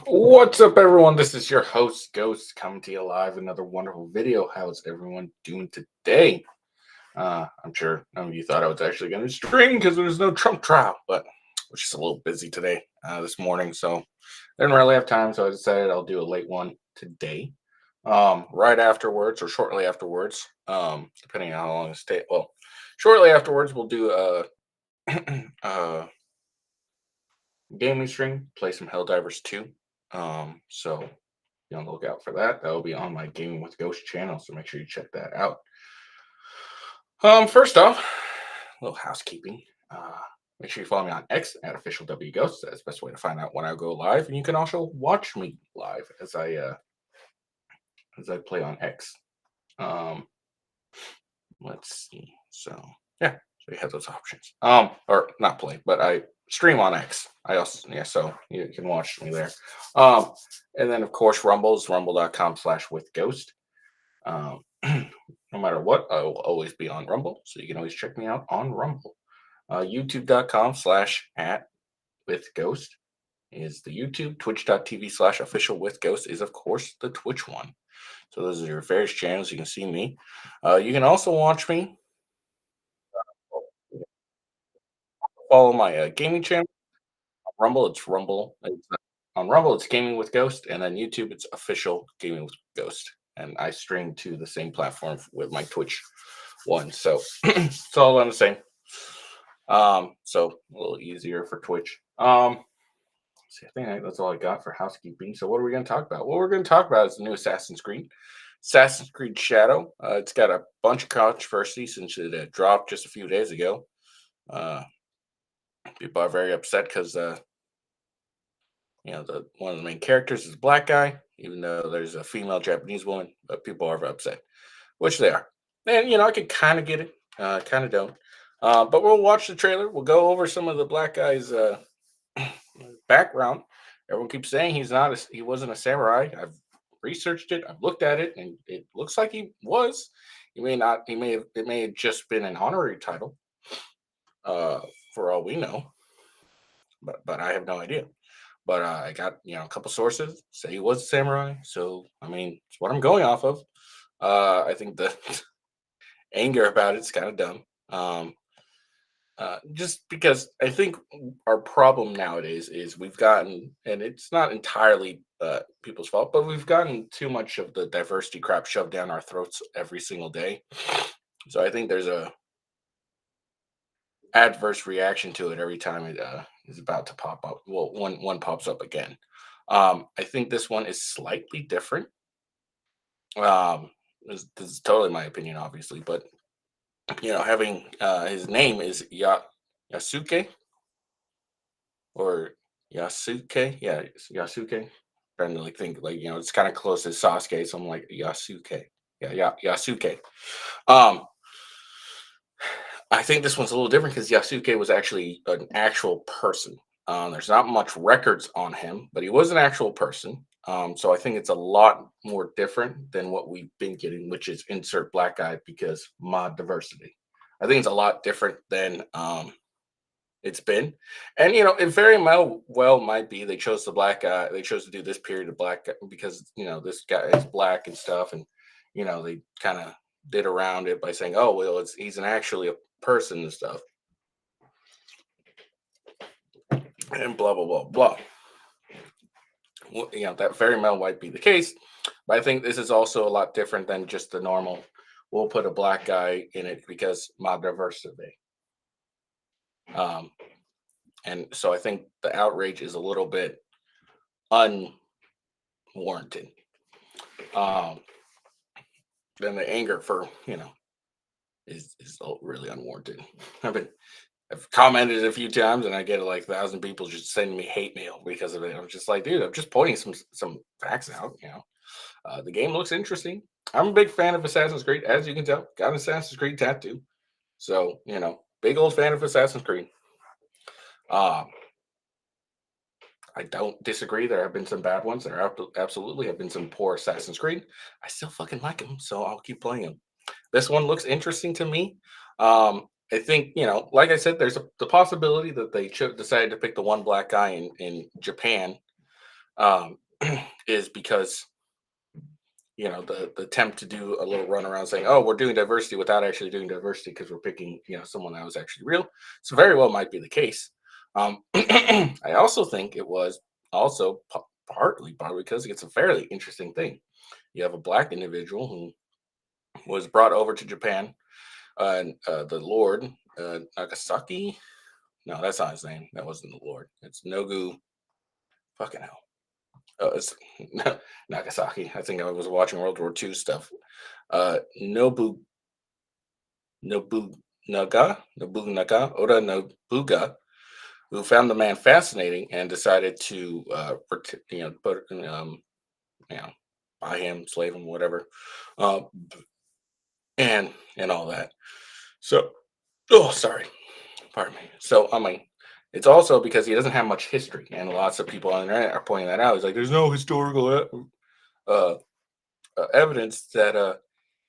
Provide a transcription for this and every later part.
What's up, everyone? This is your host, Ghost, coming to you live. Another wonderful video. How's everyone doing today? I'm sure none of you thought I was actually going to stream because there was no Trump trial, but I was just a little busy today, this morning, so I didn't really have time. So I decided I'll do a late one today, right afterwards or shortly afterwards, depending on how long it stays. Well, shortly afterwards, we'll do a gaming stream, play some Helldivers 2. So be on the lookout for that. That will be on my Gaming with Ghost channel, so make sure you check that out. First off, a little housekeeping. Make sure you follow me on X at official W Ghost. That's the best way to find out when I go live, and you can also watch me live as I play on X. Let's see. So yeah, so you have those options. Or not play, but I stream on X. I also so you can watch me there. And then of course Rumble's rumble.com/withghost. No matter what, I will always be on Rumble, so you can always check me out on Rumble. YouTube.com/@withghost is the YouTube. Twitch.tv/officialwithghost is of course the Twitch one. So those are your various channels. You can see me. You can also watch me. Follow my gaming channel. Rumble, it's Rumble. On Rumble, it's Gaming with Ghost, and on YouTube, it's Official Gaming with Ghost. And I stream to the same platform with my Twitch one, so it's all on the same. So a little easier for Twitch. See, I think that's all I got for housekeeping. So what are we going to talk about? What we're going to talk about is the new Assassin's Creed Shadow. It's got a bunch of controversy since it dropped just a few days ago. People are very upset because one of the main characters is a black guy, even though there's a female Japanese woman, but people are upset, which they are. And I could kind of get it, kind of don't. But we'll watch the trailer. We'll go over some of the black guy's background. Everyone keeps saying he wasn't a samurai. I've researched it. I've looked at it, and it looks like he was. He may not. It may have just been an honorary title, for all we know. But I have no idea. But I got a couple sources say he was a samurai, so I mean it's what I'm going off of. I think the anger about it's kind of dumb. Just because I think our problem nowadays is we've gotten, and it's not entirely people's fault, but we've gotten too much of the diversity crap shoved down our throats every single day. So I think there's a adverse reaction to it every time it is about to pop up. Well, one pops up again. I think this one is slightly different. This is totally my opinion, obviously, but having his name is Yasuke or Yasuke, yeah, it's Yasuke. Trying to think it's kind of close to Sasuke, so I'm like Yasuke, Yasuke. I think this one's a little different because Yasuke was actually an actual person. There's not much records on him, but he was an actual person. So I think it's a lot more different than what we've been getting, which is insert black guy because mod diversity. I think it's a lot different than it's been. And, it very well might be they chose the black guy. They chose to do this period of black guy because, this guy is black and stuff. And, they kind of did around it by saying, oh, well, he's actually a person and stuff. And blah, blah, blah, blah. Well, that very well might be the case. But I think this is also a lot different than just the normal, we'll put a black guy in it because mod diversity. And so I think the outrage is a little bit unwarranted. Then the anger for, is really unwarranted. I've commented a few times and I get like 1,000 people just sending me hate mail because of it. I'm just like, dude, I'm just pointing some facts out. The game looks interesting. I'm a big fan of Assassin's Creed, as you can tell. Got an Assassin's Creed tattoo, so big old fan of Assassin's Creed. I don't disagree. There have been some bad ones. There absolutely have been some poor Assassin's Creed. I still fucking like them, so I'll keep playing them. This one looks interesting to me. I think, like I said, there's the possibility that they decided to pick the one black guy in Japan um, is because the attempt to do a little run around saying, "Oh, we're doing diversity," without actually doing diversity because we're picking someone that was actually real. So very well might be the case. I also think it was also partly because it's a fairly interesting thing. You have a black individual who was brought over to Japan, and the Lord Nagasaki. No, that's not his name. That wasn't the Lord. It's Nogu. Fucking hell. It's Nagasaki. I think I was watching World War II stuff. Nobu Nobunaga Oda Nobuga, who found the man fascinating and decided to put you know buy him, slave him, whatever, uh, and all that. So, oh, sorry, pardon me. So, I mean, it's also because he doesn't have much history, and lots of people on the internet are pointing that out. He's like, there's no historical uh, evidence that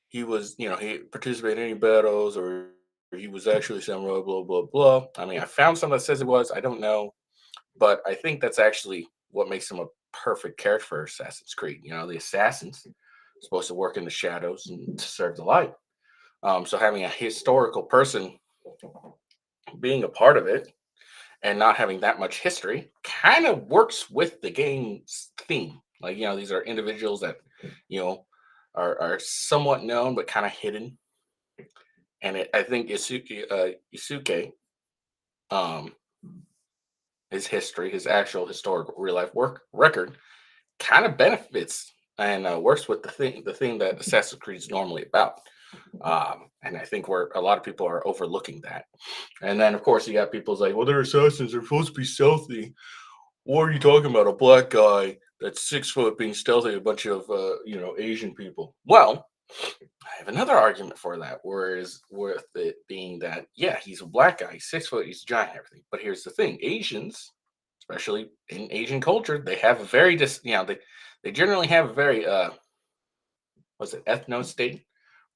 he was, he participated in any battles or he was actually samurai, blah, blah, blah. I mean, I found some that says it was. I don't know. But I think that's actually what makes him a perfect character for Assassin's Creed. The assassins are supposed to work in the shadows and to serve the light. So having a historical person being a part of it and not having that much history kind of works with the game's theme. Like, these are individuals that, you know, are somewhat known but kind of hidden. And I think Yusuke, um, his history, his actual historical real life work record, kind of benefits and works with the thing that Assassin's Creed is normally about. And I think where a lot of people are overlooking that. And then, of course, you got people's like, well, they're assassins. They're supposed to be stealthy. What are you talking about? A black guy that's 6 foot being stealthy, a bunch of Asian people. Well, I have another argument for that, whereas with it being that, yeah, he's a black guy, he's 6 foot, he's a giant, and everything. But here's the thing: Asians, especially in Asian culture, they have a very they generally have a very what's it, ethno state,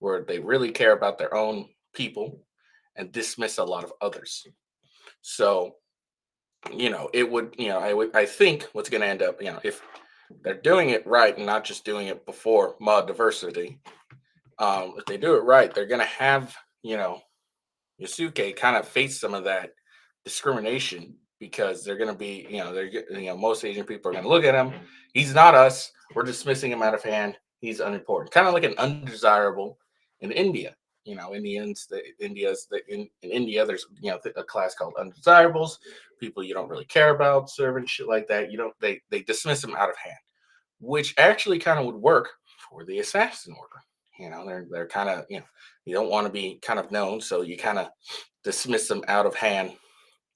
where they really care about their own people and dismiss a lot of others. So it would I think what's going to end up if they're doing it right and not just doing it before mod diversity. If they do it right, they're going to have Yasuke kind of face some of that discrimination because they're going to be, most Asian people are going to look at him. He's not us. We're dismissing him out of hand. He's unimportant. Kind of like an undesirable in India. Indians, in India, there's a class called undesirables, people you don't really care about, servants, shit like that. You don't they dismiss them out of hand, which actually kind of would work for the assassin order. They're kind of you don't want to be kind of known, so you kind of dismiss them out of hand,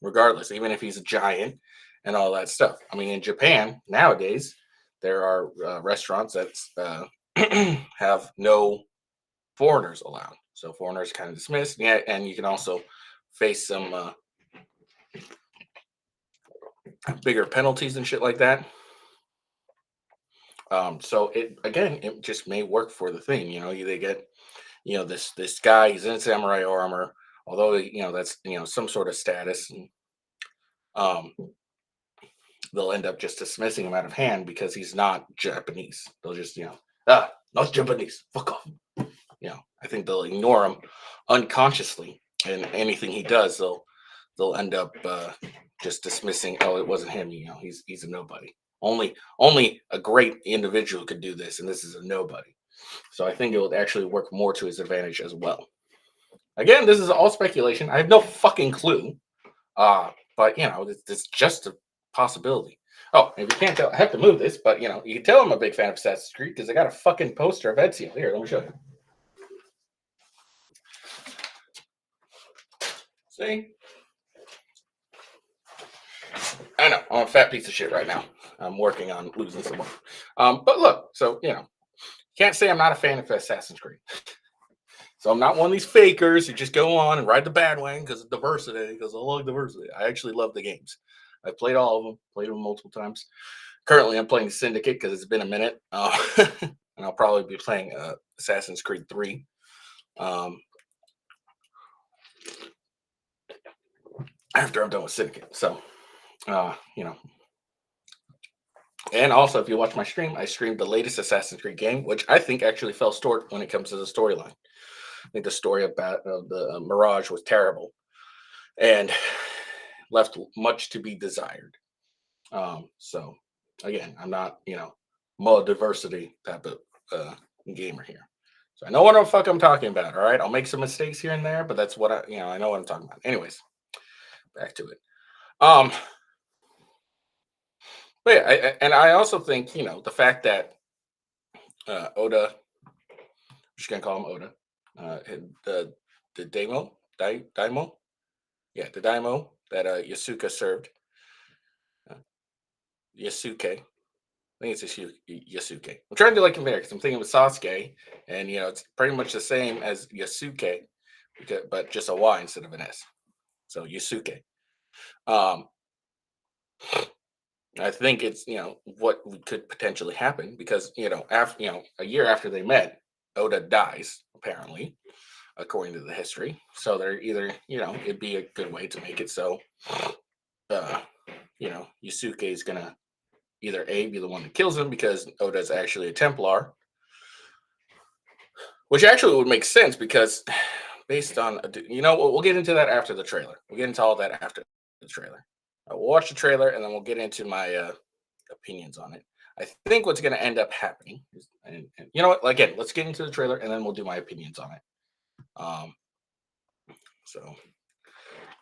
regardless, even if he's a giant and all that stuff. I mean, in Japan nowadays, there are restaurants that have no foreigners allowed, so foreigners kind of dismissed. Yeah, and you can also face some bigger penalties and shit like that. So it just may work for the thing. They get this guy, he's in samurai armor, although that's some sort of status, and um they'll end up just dismissing him out of hand because he's not Japanese. They'll just not Japanese, fuck off. I think they'll ignore him unconsciously, and anything he does, they'll end up just dismissing. Oh, it wasn't him. He's a nobody. Only a great individual could do this, and this is a nobody. So I think it would actually work more to his advantage as well. Again, this is all speculation. I have no fucking clue. But it's just a possibility. Oh, if you can't tell, I have to move this, but you can tell I'm a big fan of Assassin's Creed because I got a fucking poster of Ezio. Here, let me show you. See? I know, I'm a fat piece of shit right now. I'm working on losing some weight. But look, so can't say I'm not a fan of Assassin's Creed. So I'm not one of these fakers who just go on and ride the bandwagon because of diversity, because I love diversity. I actually love the games. I've played all of them, played them multiple times. Currently, I'm playing Syndicate because it's been a minute. And I'll probably be playing Assassin's Creed 3. After I'm done with Syndicate. So, And also, if you watch my stream, I streamed the latest Assassin's Creed game, which I think actually fell short when it comes to the storyline. I think the story about the Mirage was terrible and left much to be desired. So again, I'm not, more diversity type of gamer here. So I know what the fuck I'm talking about. All right, I'll make some mistakes here and there, but that's what I know what I'm talking about. Anyways, back to it. But yeah, and I also think the fact that Oda, I'm just gonna call him Oda, the daimo, yeah, the daimo that Yasuka served, uh, Yasuke. I think it's Yasuke. I'm trying to like compare because I'm thinking with Sasuke, and it's pretty much the same as Yasuke, but just a Y instead of an S. So Yasuke. Um, I think it's what could potentially happen because after a year after they met, Oda dies apparently, according to the history. So they're either it'd be a good way to make it so Yusuke is gonna either A, be the one that kills him because Oda's actually a Templar, which actually would make sense because based on we'll get into that after the trailer. We'll get into all that after the trailer. We'll watch the trailer and then we'll get into my opinions on it. I think what's going to end up happening is, and you know what? Again, let's get into the trailer and then we'll do my opinions on it. So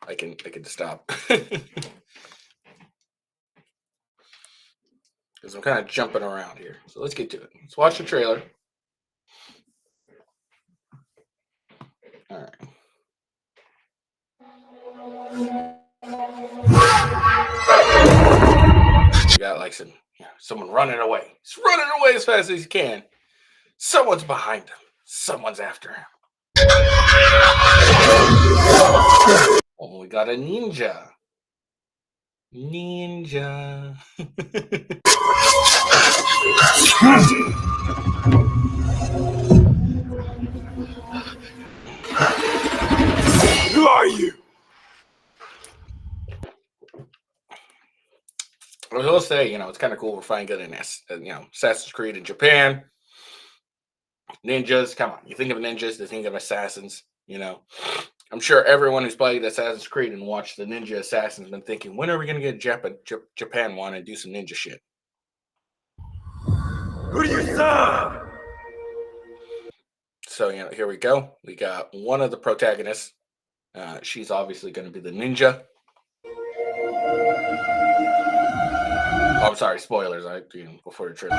I can stop because I'm kind of jumping around here. So let's get to it. Let's watch the trailer. All right. You got like someone running away. He's running away as fast as he can. Someone's behind him. Someone's after him. Oh, we got a ninja. Ninja. Who are you? I will say, it's kind of cool. We're finally getting Assassin's Creed in Japan. Ninjas, come on. You think of ninjas, you think of assassins. I'm sure everyone who's played Assassin's Creed and watched the Ninja Assassins been thinking, when are we going to get Japan one and do some ninja shit? Who do you serve? So, here we go. We got one of the protagonists. She's obviously going to be the ninja. Oh, I'm sorry, spoilers. Before the trailer.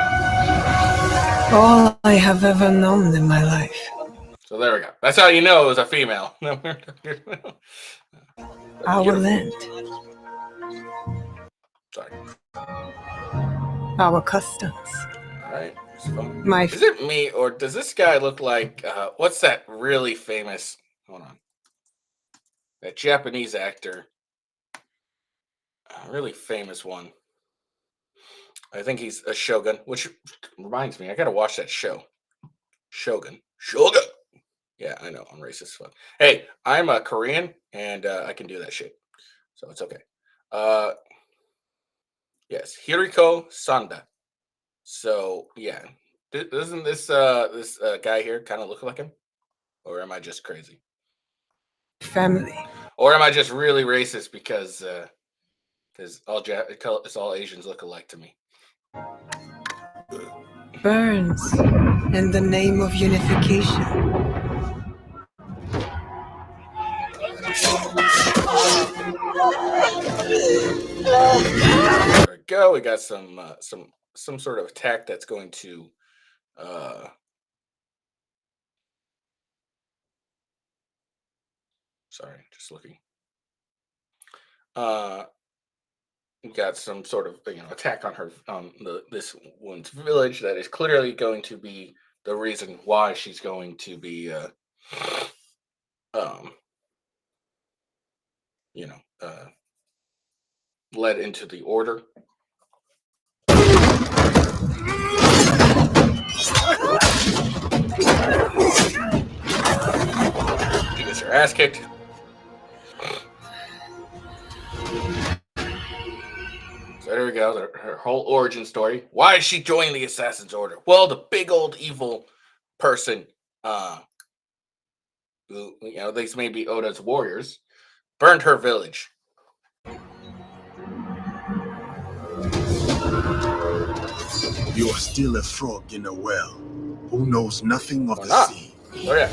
All I have ever known in my life. So there we go. That's how you know it was a female. Our land. Sorry. Our customs. All right. Is it me or does this guy look like what's that really famous? Hold on. That Japanese actor. A really famous one. I think he's a Shogun, which reminds me, I gotta watch that show. Shogun. Yeah, I know, I'm racist. Hey, I'm a Korean, and I can do that shit, so it's okay. Yes, Hiriko Sanda. So yeah, doesn't this guy here kind of look like him, or am I just crazy? Family. Or am I just really racist because all Asians look alike to me? Burns in the name of unification. There we go. We got some sort of attack that's going to sorry, just looking. Got some sort of attack on this one's village that is clearly going to be the reason why she's going to be led into the order. She gets her ass kicked. So there we go. Her whole origin story. Why is she joining the Assassin's Order? Well, the big old evil person, uh, who, these may be Oda's warriors, burned her village. You are still a frog in a well who knows nothing of Or the not. sea. Oh yeah.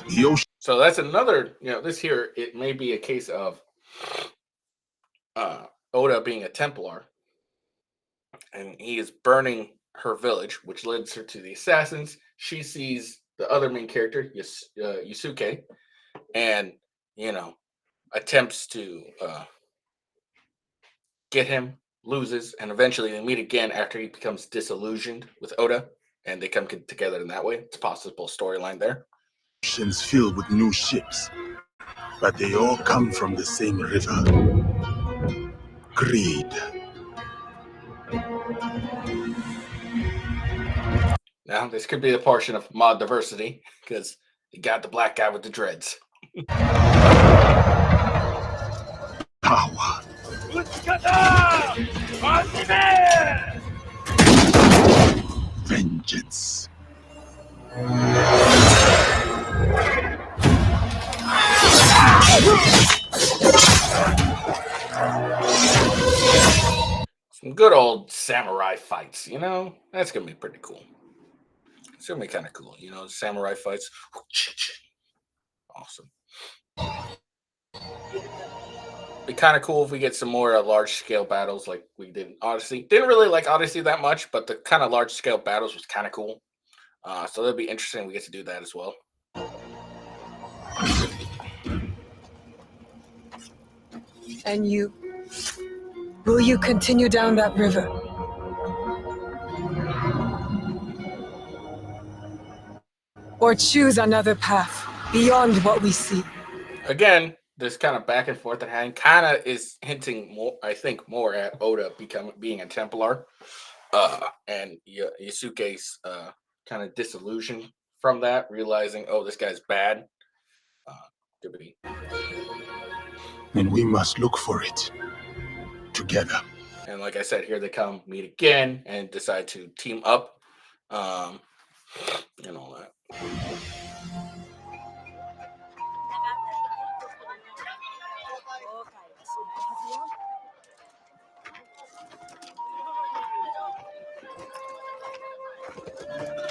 The ocean. So that's another. This here it may be a case of Oda being a Templar, and he is burning her village, which leads her to the assassins. She sees the other main character, Yasuke, and attempts to get him, loses, and eventually they meet again after he becomes disillusioned with Oda, and they come together in that way. It's a possible storyline there. Oceans filled with new ships, but they all come from the same river. Greed. Now, this could be a portion of mod diversity because you got the black guy with the dreads. Power. Vengeance. Some good old samurai fights, that's gonna be pretty cool. It's gonna be kind of cool, samurai fights. Awesome. Be kind of cool if we get some more large scale battles like we did in Odyssey. Didn't really like Odyssey that much, but the kind of large scale battles was kind of cool. So that'd be interesting. We get to do that as well. And you? Will you continue down that river? Or choose another path beyond what we see? Again, this kind of back and forth and kind of is hinting more, I think, more at Oda being a Templar, and Yasuke's kind of disillusion from that, realizing, oh, this guy's bad. Could be. And we must look for it together. And like I said, here they come, meet again, and decide to team up, and all that.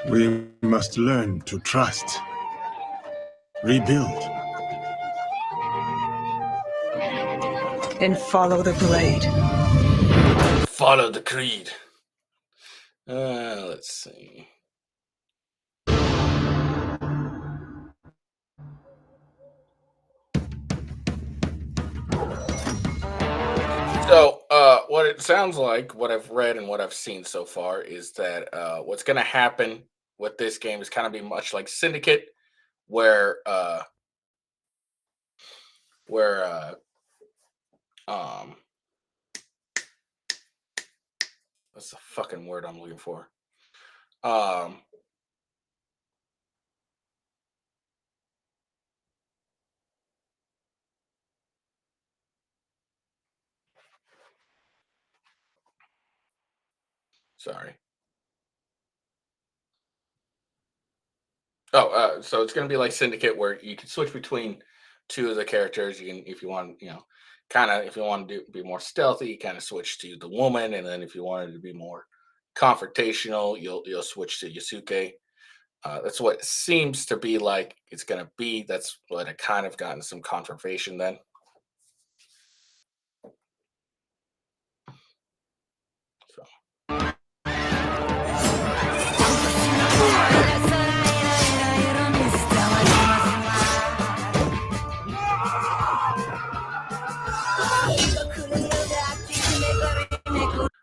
We must learn to trust, rebuild, And follow the blade. Follow the creed. Let's see. So, what it sounds like, what I've read and what I've seen so far, is that what's going to happen with this game is kind of be much like Syndicate, where what's the fucking word I'm looking for? Sorry. Oh, so it's going to be like Syndicate, where you can switch between two of the characters. You can, if you want, kind of, if you want to be more stealthy, you kind of switch to the woman, and then if you wanted to be more confrontational, you'll switch to Yasuke. That's what it seems to be like it's going to be. That's what I kind of gotten some confirmation then. So.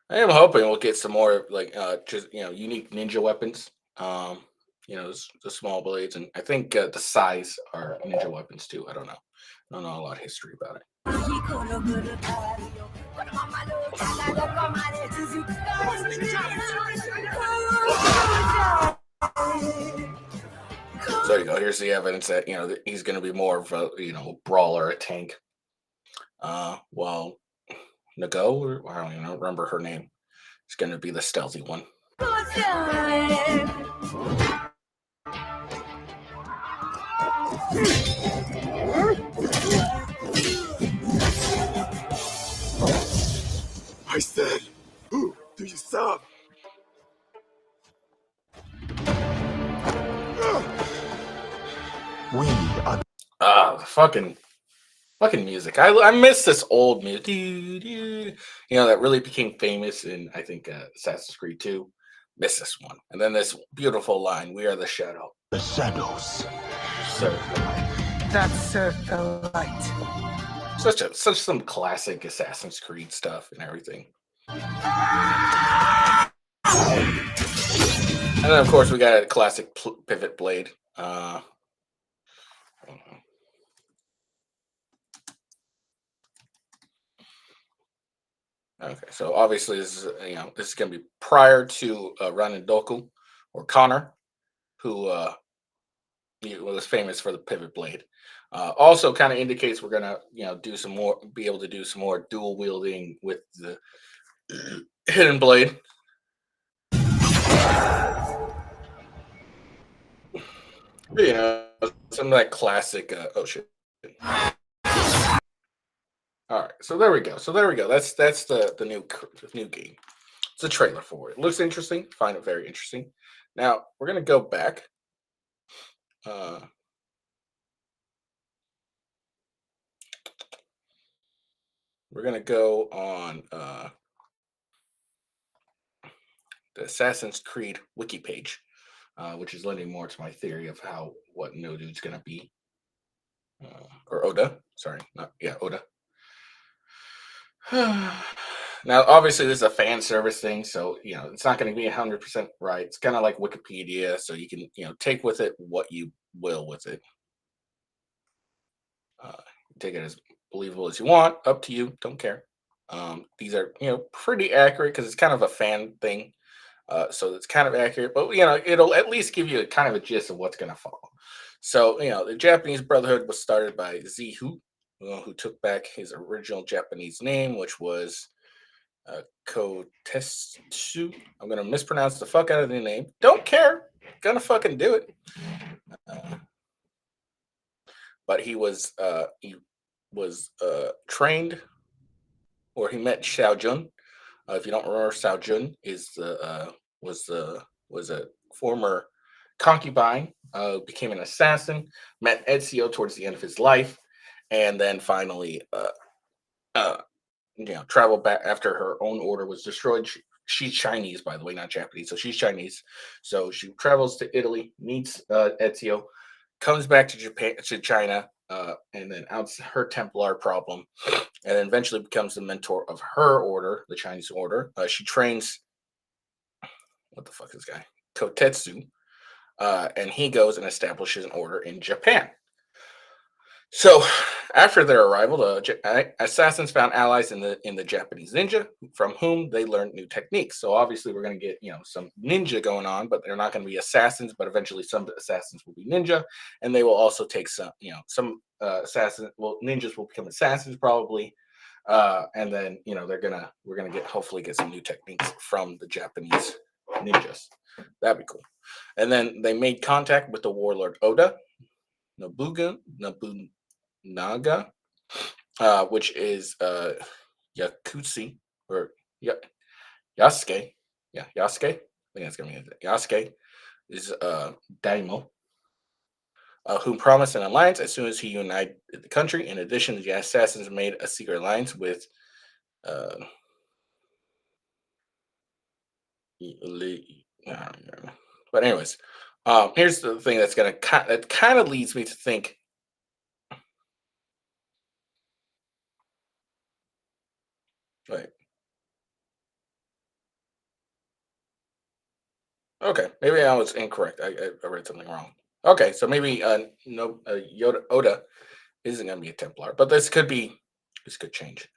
I am hoping we'll get some more like just unique ninja weapons. The small blades, and I think the size are ninja weapons too. I don't know. I don't know a lot of history about it. So there you go. Here's the evidence that that he's going to be more of a brawler, a tank. While Nago, or I don't even remember her name. It's going to be the stealthy one. I said, who do you serve? We are The fucking music. I miss this old music. You know, that really became famous in, I think, Assassin's Creed 2. Miss this one. And then this beautiful line, "We are the shadow." the shadows. Serve the light. That served the light. Such some classic Assassin's Creed stuff and everything. And then, of course, we got a classic pivot blade. Okay, so obviously this is this is going to be prior to Randoku or Connor, who he was famous for the pivot blade. Also, kind of indicates we're gonna do some more, be able to do some more dual wielding with the hidden blade. You know, some of that classic. Oh shit! All right, so there we go. That's the new game. It's a trailer for it. It looks interesting. Find it very interesting. Now we're gonna go back. We're gonna go on the Assassin's Creed wiki page, which is lending more to my theory of what No Dude's gonna be, or Oda. Sorry, Oda. Now, obviously, this is a fan service thing, so it's not going to be 100% right. It's kind of like Wikipedia, so you can take with it what you will with it. Take it as believable as you want. Up to you. Don't care. These are pretty accurate because it's kind of a fan thing, so it's kind of accurate. But it'll at least give you a kind of a gist of what's going to follow. So the Japanese Brotherhood was started by Zihu, who took back his original Japanese name, which was Kotetsu. I'm gonna mispronounce the fuck out of the name. Don't care. Gonna fucking do it. But he was trained, or he met Xiao Jun. If you don't remember, Xiao Jun was a former concubine. Became an assassin. Met Ezio towards the end of his life, and then finally traveled back after her own order was destroyed. She's Chinese, by the way, not Japanese. So she's Chinese. So she travels to Italy, meets Ezio, comes back to Japan, to China, and then outs her Templar problem, and then eventually becomes the mentor of her order, the Chinese order. She trains, what the fuck is this guy? Kotetsu, and he goes and establishes an order in Japan. So, after their arrival, the assassins found allies in the Japanese ninja, from whom they learned new techniques. So, obviously, we're going to get some ninja going on, but they're not going to be assassins. But eventually, some assassins will be ninja, and they will also take some assassins. Well, ninjas will become assassins probably, and then we're gonna hopefully get some new techniques from the Japanese ninjas. That'd be cool. And then they made contact with the warlord Oda Nobunaga, which is Yakutsi or Yasuke. Yeah, Yasuke. I think that's gonna be it. Yasuke is daimyo, who promised an alliance as soon as he united the country. In addition, the assassins made a secret alliance with but anyways, here's the thing that kind of leads me to think. Wait. Okay, maybe I was incorrect. I read something wrong. Okay, so maybe Oda isn't going to be a Templar, but this could change.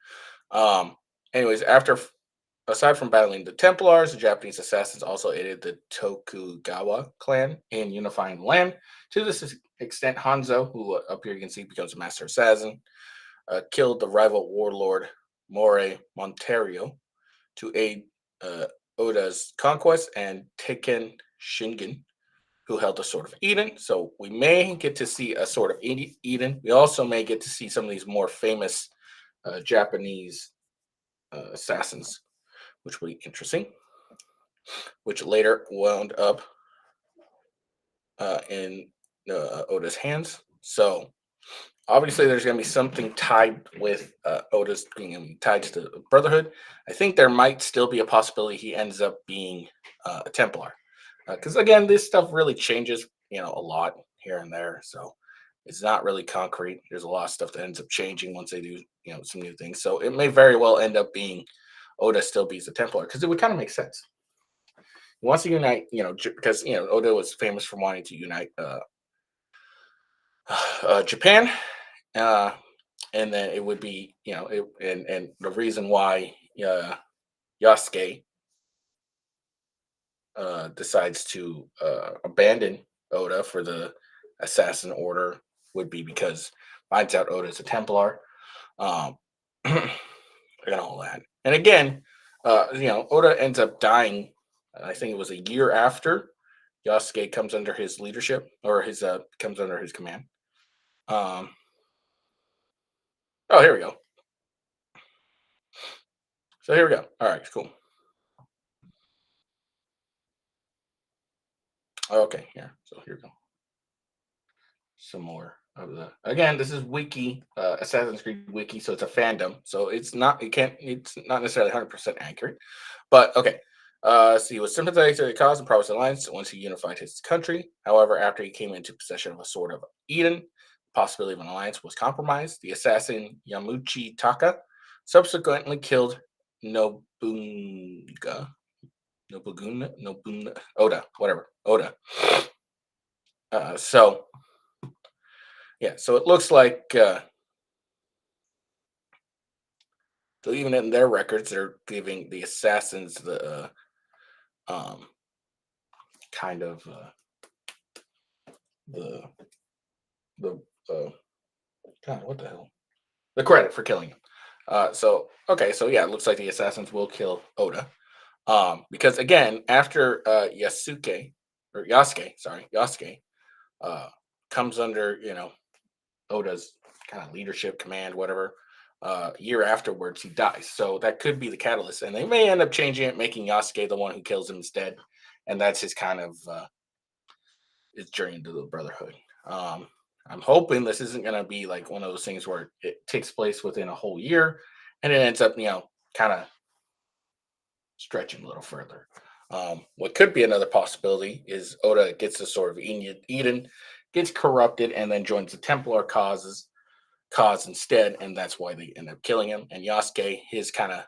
Anyways, aside from battling the Templars, the Japanese assassins also aided the Tokugawa clan in unifying the land. To this extent, Hanzo, who up here you can see becomes a master assassin, killed the rival warlord More Montario to aid Oda's conquest, and Teiken Shingen, who held the Sword of Eden. So we may get to see a Sword of Eden. We also may get to see some of these more famous Japanese assassins, which will be interesting, which later wound up in Oda's hands. So obviously, there's going to be something tied with Oda's being tied to the Brotherhood. I think there might still be a possibility he ends up being a Templar, because again, this stuff really changes, a lot here and there. So it's not really concrete. There's a lot of stuff that ends up changing once they do, some new things. So it may very well end up being Oda still be a Templar, because it would kind of make sense. He wants to unite, because Oda was famous for wanting to unite Japan. And then it would be, and the reason why Yasuke decides to abandon Oda for the assassin order would be because finds out Oda is a Templar, um, and all that. And again, Oda ends up dying. I think it was a year after Yasuke comes under his leadership, or his comes under his command. Oh, here we go. So here we go. All right, cool. Okay, here. So here we go. Some more of the. Again, this is wiki, Assassin's Creed wiki, so it's a fandom. So it's not necessarily 100% accurate. But okay. So he was sympathetic to the cause and promised alliance once he unified his country. However, after he came into possession of a Sword of Eden, the possibility of an alliance was compromised. The assassin Yamuchi Taka subsequently killed Nobunga. Oda, whatever. Oda. So it looks like so even in their records, they're giving the assassins the kind of the God, what the hell? The credit for killing him. So it looks like the assassins will kill Oda. Because again, after Yasuke comes under Oda's kind of leadership, command, whatever. Year afterwards, he dies. So that could be the catalyst, and they may end up changing it, making Yasuke the one who kills him instead, and that's his kind of his journey into the Brotherhood. I'm hoping this isn't going to be like one of those things where it takes place within a whole year, and it ends up, kind of stretching a little further. What could be another possibility is Oda gets the Sword of Eden, gets corrupted, and then joins the Templar cause instead, and that's why they end up killing him. And Yasuke, his kind of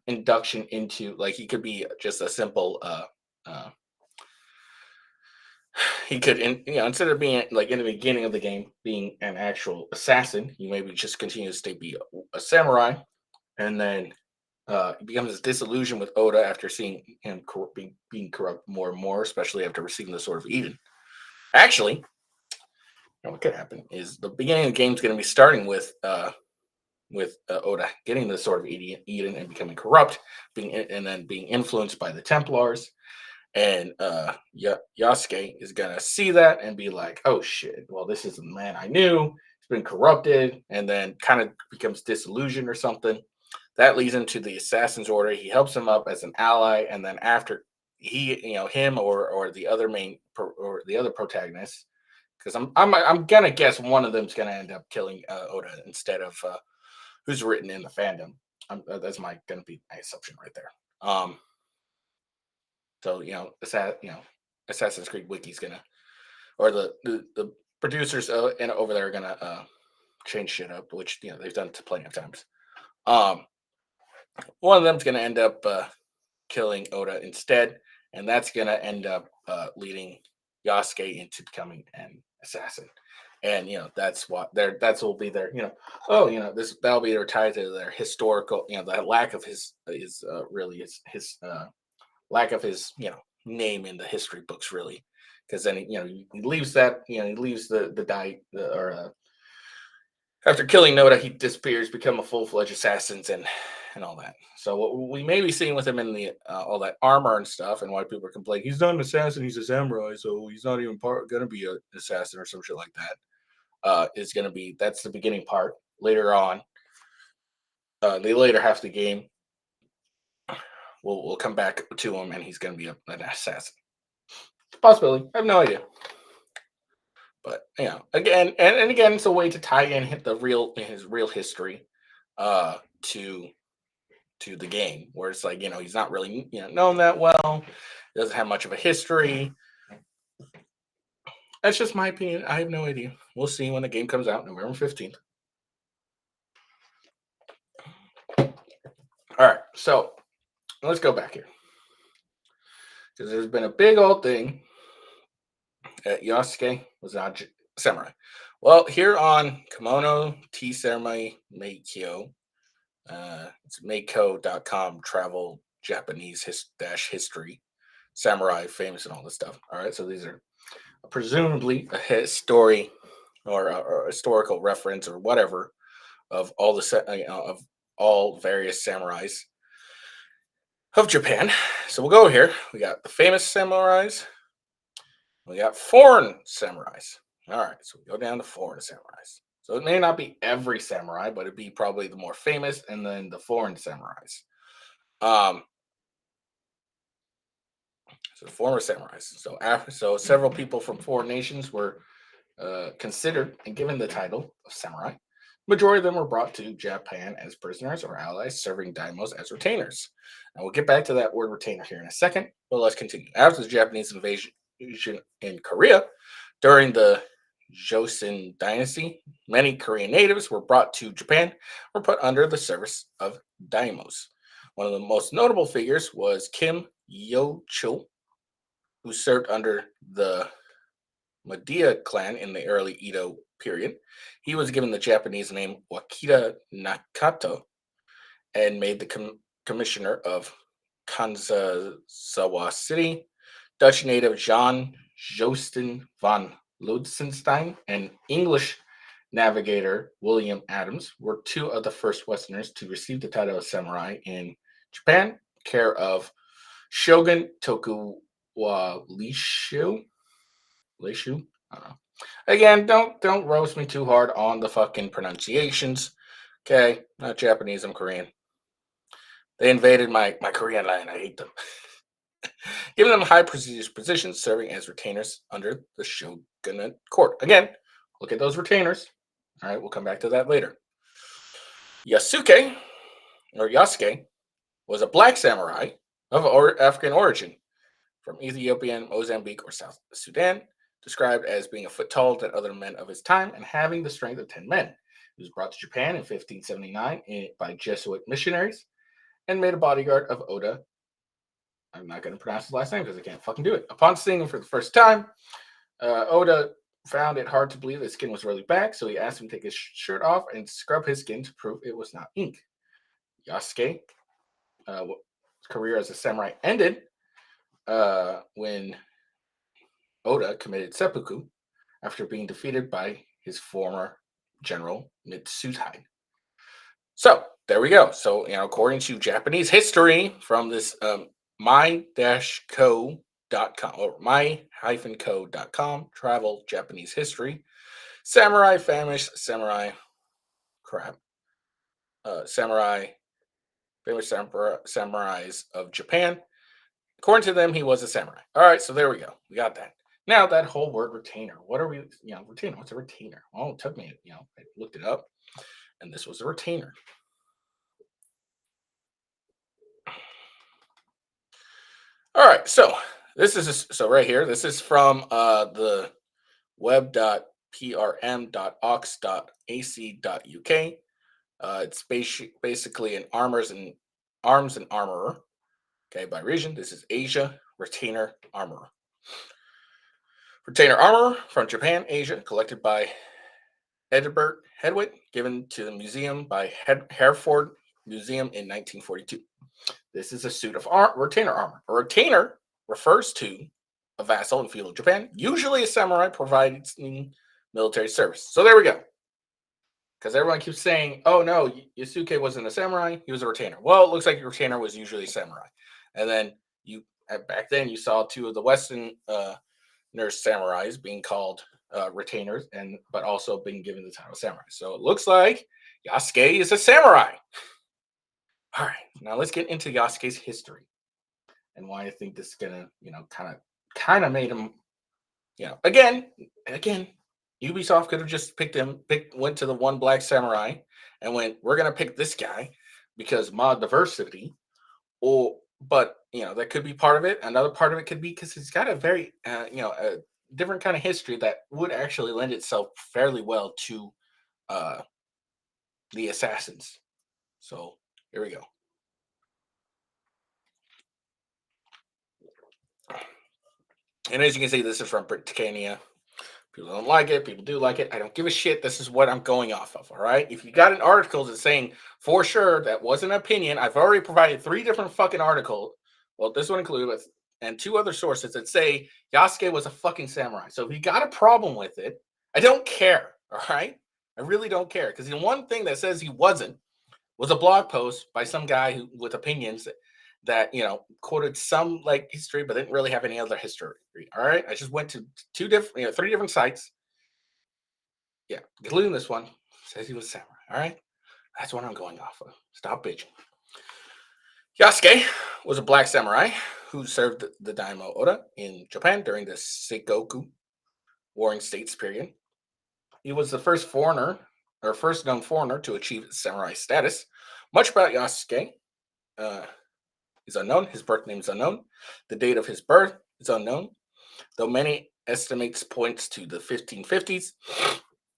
induction into, like, he could be just a simple he could instead of being like in the beginning of the game being an actual assassin, he maybe just continues to be a samurai, and then he becomes disillusioned with Oda after seeing him being corrupt more and more, especially after receiving the Sword of Eden. Actually, what could happen is the beginning of the game is going to be starting with Oda getting the Sword of Eden and becoming corrupt, and then being influenced by the Templars. And Yasuke is going to see that and be like, oh shit, well, this is the man I knew. He's been corrupted, and then kind of becomes disillusioned or something. That leads into the Assassin's Order. He helps him up as an ally, and then after him or the other or the other protagonist, because I'm gonna guess one of them's gonna end up killing Oda instead of who's written in the fandom. That's gonna be my assumption right there. So Assassin's Creed Wiki's gonna, or the producers and over there are gonna change shit up, which they've done it plenty of times. One of them's gonna end up killing Oda instead, and that's gonna end up leading Yasuke into becoming an assassin. And that's what will be their that'll be their tie to their historical, the lack of his lack of his name in the history books, really, because then he leaves that he leaves the After killing Noda, he disappears, become a full-fledged assassin, and all that. So what we may be seeing with him in the all that armor and stuff, and why people are complaining he's not an assassin, he's a samurai, so he's not even going to be an assassin or some shit like that. Is going to be that's the beginning part. Later on, the later half of the game, we'll come back to him, and he's going to be an assassin. Possibility, I have no idea. But again, and again, it's a way to tie in his real history to the game, where it's like he's not really known that well, doesn't have much of a history. That's just my opinion. I have no idea. We'll see when the game comes out, November 15th. All right, so let's go back here, because there's been a big old thing that Yasuke was not samurai. Well, here on Kimono Tea Ceremony Meikyo, it's meiko.com, travel Japanese history, samurai, famous, and all this stuff. All right, so these are presumably a story or a historical reference or whatever of all of all various samurais of Japan. So we'll go here. We got the famous samurais. We got foreign samurais. All right, so we go down to foreign samurais. So it may not be every samurai, but it'd be probably the more famous, and then the foreign samurais. So former samurais. So several people from foreign nations were considered and given the title of samurai. Majority of them were brought to Japan as prisoners or allies, serving daimyos as retainers. And we'll get back to that word retainer here in a second, but let's continue. After the Japanese invasion in Korea during the Joseon dynasty, many Korean natives were brought to Japan or put under the service of daimyos. One of the most notable figures was Kim Yo-chul, who served under the Madia clan in the early Edo period. He was given the Japanese name Wakita Nakato and made the commissioner of Kanzasawa City. Dutch native Jan Joosten van Loodsenstein and English navigator William Adams were two of the first Westerners to receive the title of samurai in Japan, care of Shogun Tokugawa Leishu. I don't know. Again, don't roast me too hard on the fucking pronunciations. Okay, not Japanese, I'm Korean. They invaded my Korean land. I hate them. Giving them high prestigious positions, serving as retainers under the shogunate court. Again, look at those retainers. All right, we'll come back to that later. Yasuke was a black samurai of African origin from Ethiopia, Mozambique, or South Sudan, described as being a foot taller than other men of his time and having the strength of 10 men. He was brought to Japan in 1579 by Jesuit missionaries and made a bodyguard of Oda. I'm not going to pronounce his last name because I can't fucking do it. Upon seeing him for the first time, Oda found it hard to believe his skin was really black, so he asked him to take his shirt off and scrub his skin to prove it was not ink. Yasuke's career as a samurai ended when Oda committed seppuku after being defeated by his former general Mitsutai. So there we go. So according to Japanese history from this my-co.com or my-co.com travel Japanese history, samurai famous samurais of Japan. According to them, he was a samurai. All right, so there we go. We got that. Now that whole word retainer. What are we? Retainer. What's a retainer? Well, it took me. I looked it up, and this was a retainer. All right, so this is right here. This is from the web.prm.ox.ac.uk. It's basically an arms and armorer. Okay, by region, this is Asia, retainer armorer. Retainer armorer from Japan, Asia, collected by Edbert Hedwig, given to the museum by Hereford Museum in 1942. This is a suit of retainer armor. A retainer refers to a vassal in feudal Japan, usually a samurai providing military service. So there we go. because everyone keeps saying, "Oh no, Yasuke wasn't a samurai; he was a retainer." Well, it looks like a retainer was usually a samurai, and then back then you saw two of the Western nurse samurais being called retainers, but also being given the title samurai. So it looks like Yasuke is a samurai. All right, now let's get into Yasuke's history and why I think this is gonna, kind of made him, again, Ubisoft could have just went to the one black samurai and went, we're gonna pick this guy because mod diversity, but that could be part of it. Another part of it could be because he's got a very, a different kind of history that would actually lend itself fairly well to the assassins. So here we go. And as you can see, this is from Britannia. People don't like it. People do like it. I don't give a shit. This is what I'm going off of. All right. If you got an article that's saying for sure that was an opinion, I've already provided 3 different fucking articles. Well, this one included and 2 other sources that say Yasuke was a fucking samurai. So if you got a problem with it, I don't care. All right. I really don't care, because the one thing that says he wasn't was a blog post by some guy with opinions that quoted some like history but didn't really have any other history. All right, I just went to 3 different sites, including this one. Says he was samurai. All right, that's what I'm going off of. Stop bitching. Yasuke was a black samurai who served the daimyo Oda in Japan during the Seigoku Warring States period. He was the first known foreigner to achieve samurai status. Much about Yasuke is unknown. His birth name is unknown. The date of his birth is unknown, though many estimates points to the 1550s.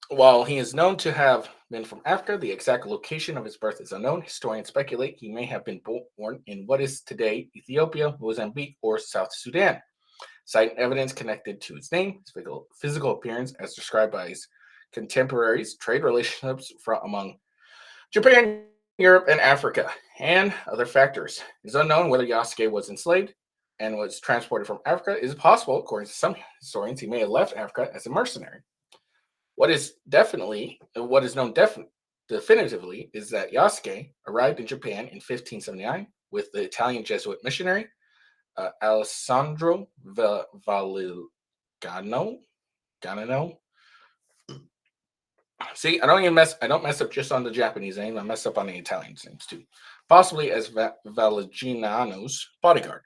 While he is known to have been from Africa, the exact location of his birth is unknown. Historians speculate he may have been born in what is today Ethiopia, Mozambique, or South Sudan. Cite evidence connected to his name, his physical appearance, as described by his contemporaries, trade relationships among Japan, Europe, and Africa, and other factors. It is unknown whether Yasuke was enslaved and was transported from Africa. It is possible, according to some historians, he may have left Africa as a mercenary. What is known definitively is that Yasuke arrived in Japan in 1579 with the Italian Jesuit missionary Alessandro Valligano. See, I don't mess up just on the Japanese name. I mess up on the Italian names too. Possibly as Valligano's bodyguard.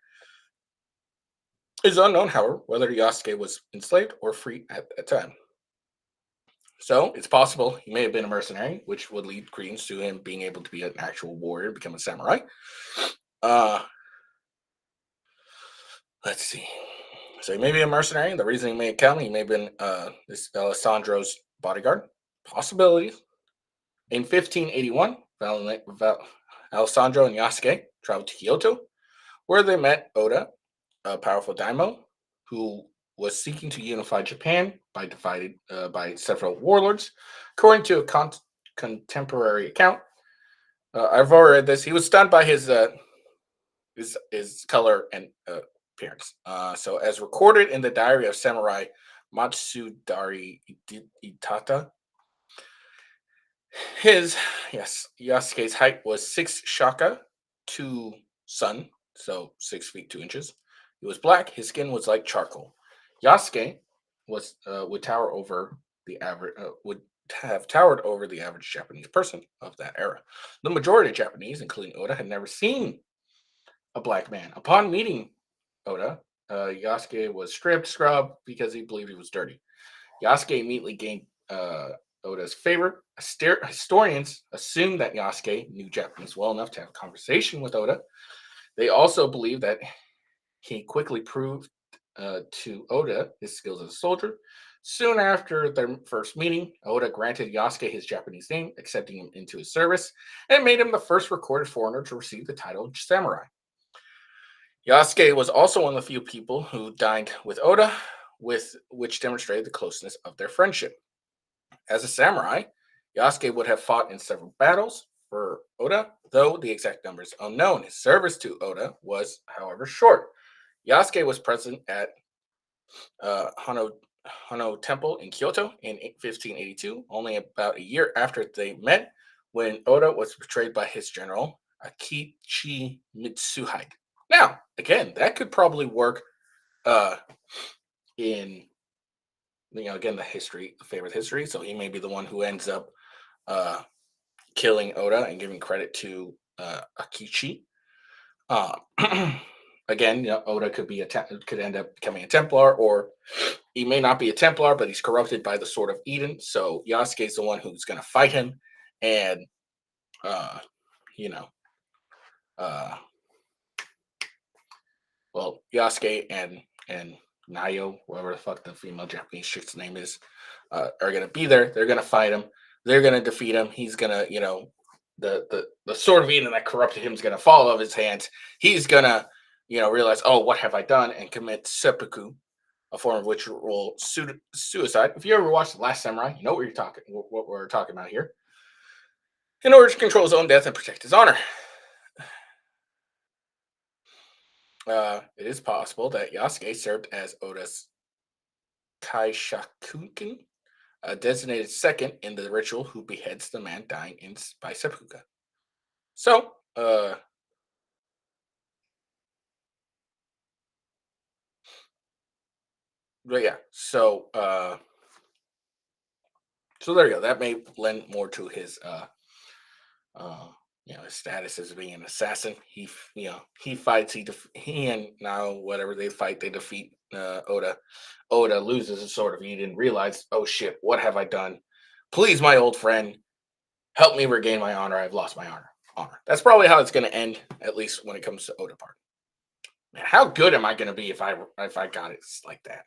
It is unknown, however, whether Yasuke was enslaved or free at that time. So it's possible he may have been a mercenary, which would lead credence to him being able to be an actual warrior, become a samurai. Let's see. So he may be a mercenary. The reason he may have come, he may have been this Alessandro's bodyguard. Possibilities. In 1581, Alessandro and Yasuke traveled to Kyoto, where they met Oda, a powerful daimyo who was seeking to unify Japan by several warlords. According to a contemporary account, I've already read this. He was stunned by his color and appearance. So, as recorded in the diary of Samurai Matsudari Itata, Yasuke's height was 6 shaka, 2 sun, so 6 feet 2 inches. He was black. His skin was like charcoal. Yasuke would have towered over the average Japanese person of that era. The majority of Japanese, including Oda, had never seen a black man. Upon meeting Oda, Yasuke was scrubbed because he believed he was dirty. Yasuke immediately gained Oda's favor. Historians assume that Yasuke knew Japanese well enough to have a conversation with Oda. They also believe that he quickly proved to Oda his skills as a soldier. Soon after their first meeting, Oda granted Yasuke his Japanese name, accepting him into his service, and made him the first recorded foreigner to receive the title of samurai. Yasuke was also one of the few people who dined with Oda, which demonstrated the closeness of their friendship. As a samurai, Yasuke would have fought in several battles for Oda, though the exact number is unknown. His service to Oda was, however, short. Yasuke was present at Hano Temple in Kyoto in 1582, only about a year after they met, when Oda was betrayed by his general Akichi Mitsuhide. Now, again, that could probably work uh, in again the favorite history. So he may be the one who ends up uh, killing Oda and giving credit to Akichi. Uh, again, Oda could be could end up becoming a Templar, or he may not be a Templar, but he's corrupted by the Sword of Eden. So Yasuke's the one who's going to fight him, and uh, you know, uh, well, Yasuke and Nayo, whatever the fuck the female Japanese chick's name is, are going to be there. They're going to fight him. They're going to defeat him. He's going to, the Sword of Eden that corrupted him is going to fall out of his hands. He's going to, realize, oh, what have I done, and commit seppuku, a form of ritual suicide. If you ever watched The Last Samurai, you know what we're talking about here. In order to control his own death and protect his honor. It is possible that Yasuke served as Oda's Kaishakukin, a designated second in the ritual who beheads the man dying by seppuku. So, but yeah, so there you go. That may lend more to his his status as being an assassin. He fights. He and now whatever they fight, they defeat Oda. Oda loses his Sword of Eden. Realize, oh shit, what have I done? Please, my old friend, help me regain my honor. I've lost my honor. That's probably how it's going to end, at least when it comes to Oda part. Man, how good am I going to be if I got it like that?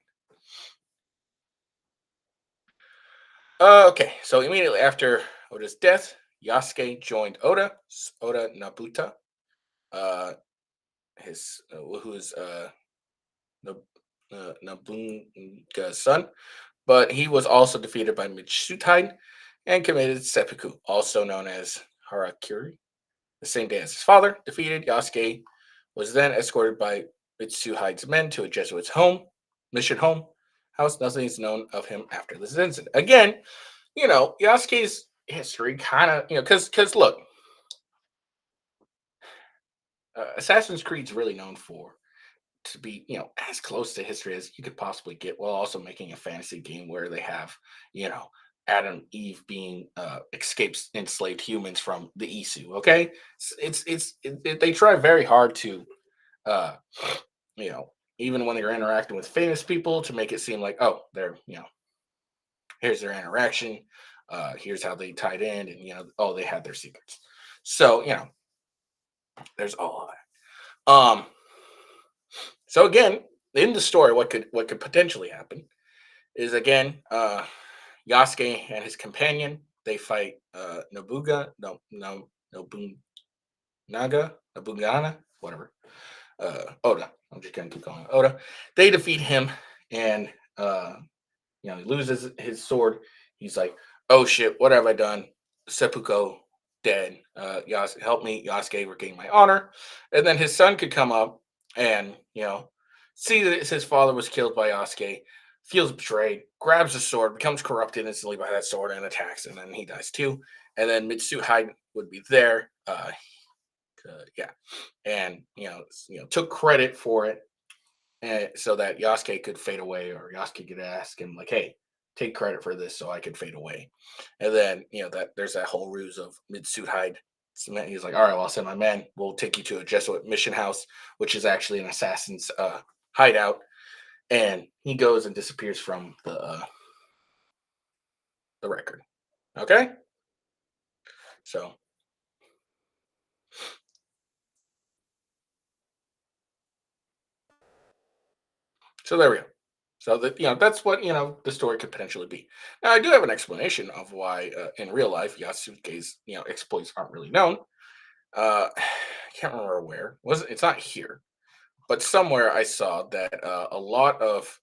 Okay, so immediately after Oda's death, Yasuke joined Oda Nobuta, who's Nobunaga's son, but he was also defeated by Mitsuhide and committed seppuku, also known as harakiri. The same day as his father, defeated, Yasuke was then escorted by Mitsuhide's men to a Jesuit's mission house. Nothing is known of him after this incident. Again, Yasuke's history kind of, because look, Assassin's Creed's really known to be, as close to history as you could possibly get, while also making a fantasy game where they have, Adam Eve being escapes enslaved humans from the Isu. Okay, they try very hard to, even when they're interacting with famous people, to make it seem like, oh, they're, here's their interaction, here's how they tied in, and they had their secrets. So there's all of that. So again, in the story, what could potentially happen is, again, Yasuke and his companion, they fight Nobugana, whatever. Oda. I'm just gonna keep calling him Oda. They defeat him, and he loses his sword. He's like, "Oh shit, what have I done? Seppuku dead. Help me, Yasuke, regain my honor." And then his son could come up and see that his father was killed by Yasuke, feels betrayed, grabs the sword, becomes corrupted instantly by that sword, and attacks, and then he dies too. And then Mitsuhide would be there, and took credit for it, and so that Yasuke could fade away, or Yasuke could ask him like, "Hey, take credit for this, so I could fade away." And then that there's that whole ruse of Mitsuhide. He's like, "All right, well, I'll send my men. We'll take you to a Jesuit mission house, which is actually an assassin's hideout." And he goes and disappears from the record. Okay, so there we go. So that that's what the story could potentially be. Now, I do have an explanation of why, in real life, Yasuke's exploits aren't really known. I can't remember where. It's not here, but somewhere I saw that a lot of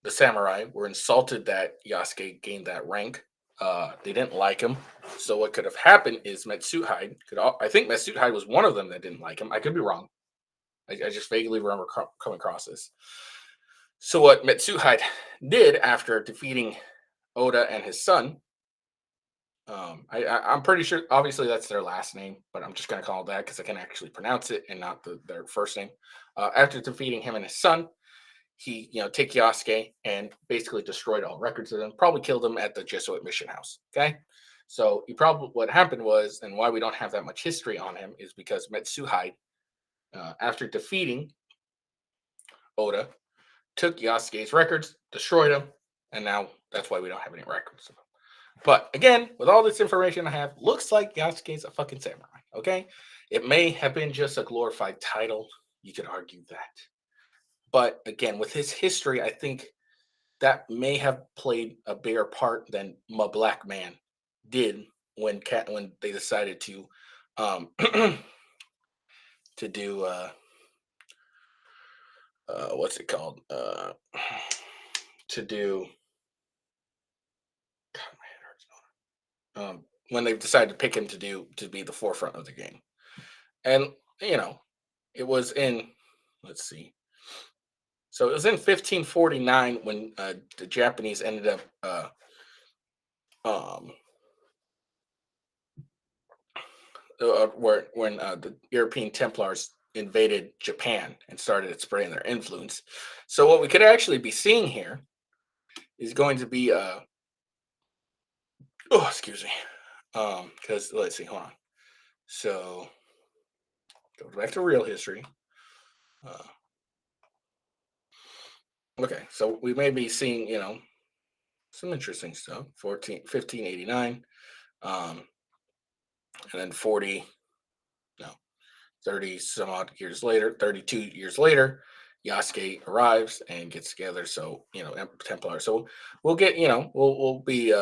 the samurai were insulted that Yasuke gained that rank. They didn't like him. So what could have happened is Mitsuhide I think Mitsuhide was one of them that didn't like him. I could be wrong. I just vaguely remember coming across this. So what Mitsuhide did after defeating Oda and his son, I'm pretty sure, obviously that's their last name, but I'm just going to call it that because I can actually pronounce it and not their first name. After defeating him and his son, he, take Yasuke and basically destroyed all records of them, probably killed him at the Jesuit mission house. Okay. So what happened was, and why we don't have that much history on him is because Mitsuhide, after defeating Oda, took Yasuke's records, destroyed them, and now that's why we don't have any records of him. But again, with all this information I have, looks like Yasuke's a fucking samurai. Okay, it may have been just a glorified title. You could argue that, but again, with his history, I think that may have played a bigger part than my black man did when they decided to to do what's it called to do God, my head hurts. When they decided to pick him to be the forefront of the game. And it was in, let's see, so it was in 1549 when the Japanese ended up when the European Templars invaded Japan and started spreading their influence. So what we could actually be seeing here is going to be excuse me, because let's see, hold on. So go back to real history. Okay, so we may be seeing some interesting stuff. 1589, and then 30 some odd years later, 32 years later, Yasuke arrives and gets together. So Templar. So we'll get we'll be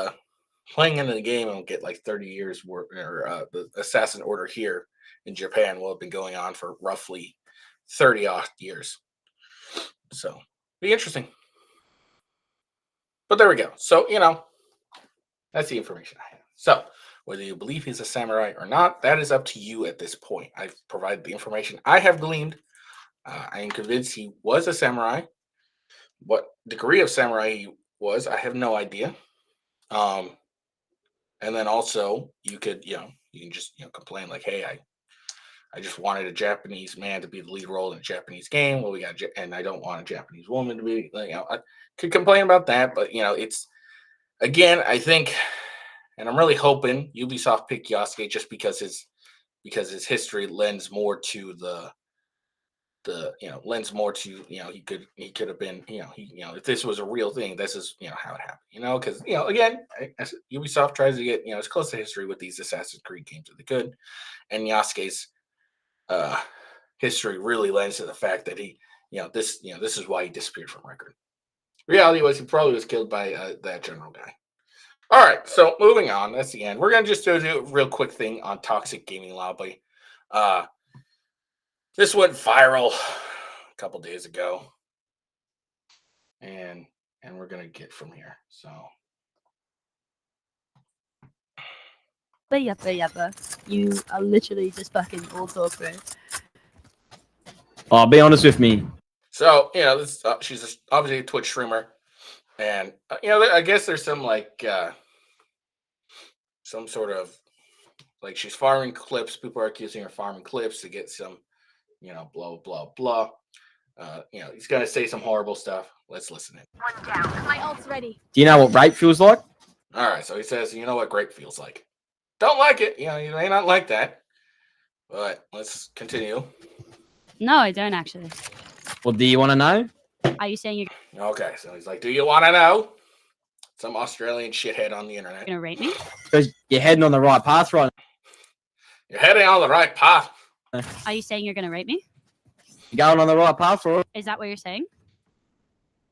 playing into the game and we'll get like 30 years worth, or the Assassin Order here in Japan will have been going on for roughly 30 odd years. So be interesting. But there we go. So that's the information I have. So whether you believe he's a samurai or not, that is up to you at this point. I've provided the information I have gleaned. I am convinced he was a samurai. What degree of samurai he was, I have no idea. And then also you could, you can just complain like, hey, I just wanted a Japanese man to be the lead role in a Japanese game. Well, and I don't want a Japanese woman to be, I could complain about that, but it's, again, I think, and I'm really hoping Ubisoft picked Yasuke just because his history lends more to he could have been if this was a real thing, this is how it happened, because again, Ubisoft tries to get as close to history with these Assassin's Creed games as they could, and Yasuke's history really lends to the fact that he this is why he disappeared from record. Reality was he probably was killed by that general guy. All right, so moving on. That's the end. We're gonna just do a real quick thing on Toxic Gaming Lobby. This went viral a couple days ago, and we're gonna get from here. So, Yappa. You are literally just fucking all talk, bro. Oh, be honest with me. So this she's obviously a Twitch streamer, and I guess there's some some sort of she's farming clips. People are accusing her farming clips to get some. Blah, blah, blah. He's going to say some horrible stuff. Let's listen in. My ult's ready. Do you know what rape feels like? All right, so he says, you know what grape feels like. Don't like it. You may not like that. But let's continue. No, I don't actually. Well, do you want to know? Are you saying you're Okay, so he's like, do you want to know? Some Australian shithead on the internet. gonna rape me? Because you're heading on the right path right now. You're heading on the right path. Are you saying you're gonna rape me? You're going on the right path for it. Is that what you're saying?